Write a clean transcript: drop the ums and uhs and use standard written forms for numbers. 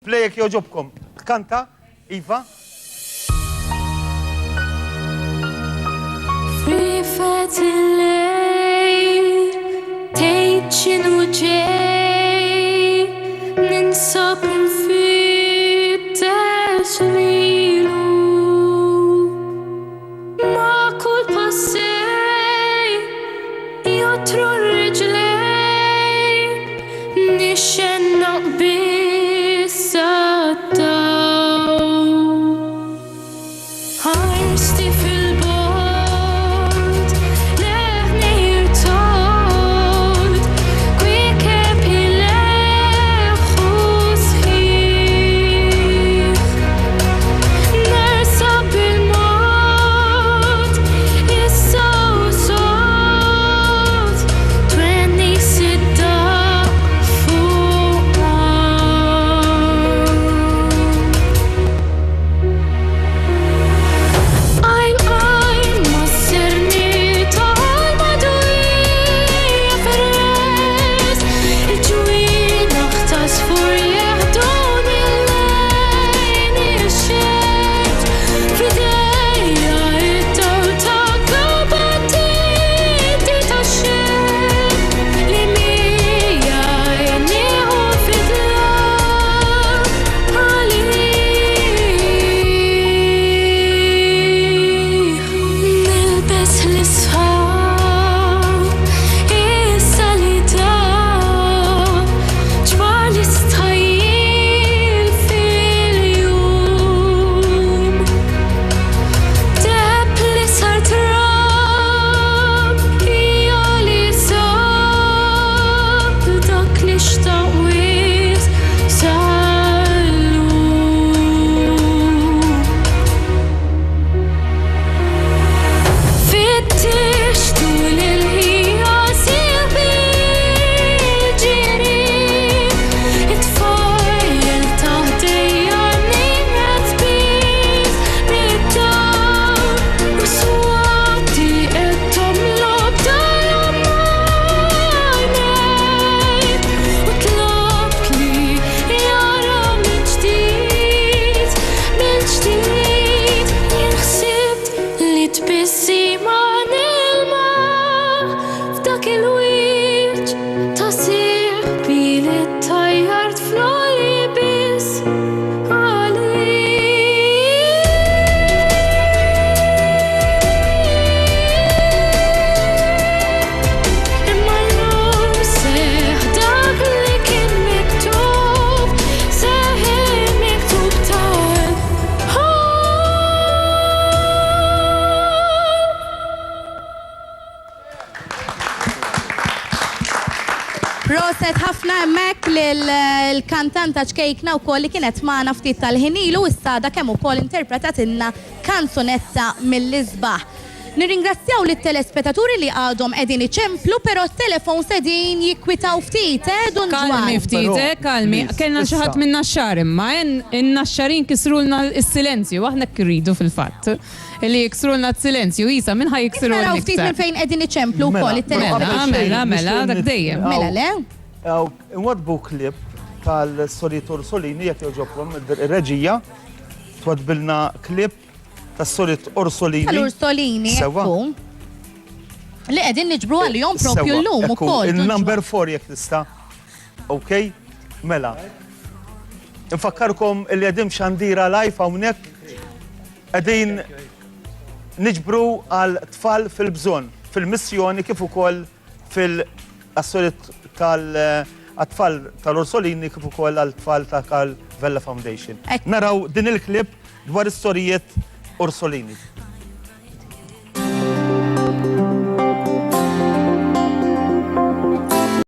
play jekk joġobkom. Kanta, Iva. Rifet il-lejl, tgħid x'inhu ġej, ninsab infittex lilu. Ma' kull passej, jotru r-riġlej, nixxennaq biss għad-dawl. Ħarsti fil-bord, leħni jirtord, kwiekeb il-leħu sħiħ. Nersa bil-mod, issa u sod, twenni sidda fuq Proset ħafna hemmhekk lill-kantanta ċkejkna wkoll li kienet magħna ftit tal-ħinilu issa da kemm ukoll interpretatilna kanzunetta mill-isbaħ. Nirringrazzjaw lit-telespettaturi li għadhom qegħdin iċemplu, però t-telefon sedin jikkwitaw ftit, dun Kalmi ftit, kalmi. Kellna xi ħadd minn naxxar imma in-naxxarin kisrulna s-silenzju, aħna kridu fil-fatt. Li jiksrulna s-silenzju, Isa, minn ħaj jiksrulna Naraw ftit minn fejn qegħdin iċemplu wkoll it-telefon. Mela, dak dejjem. Mela le? Nwadbu klip tal-Soliet Orsolini, jekk joġobkom, ir-reġija, twadbilna klip tas-Soliet Orsolini. Tal-Orsolini, ekku. Li qegħdin niġbru għalihom propju llum ukoll. Il-number 4 jekk tista'. Okej? Mela. Infakkarkom li qegħdin xandira live hawnhekk qegħdin niġbru għal tfal fil-bżonn, fil-missjoni kif ukoll fil-Soliet tal-tfal tal-Orsolini kif ukoll għal-tfal ta' Carl Vella Foundation. Naraw din il-klip dwar is-storijiet Orsolini.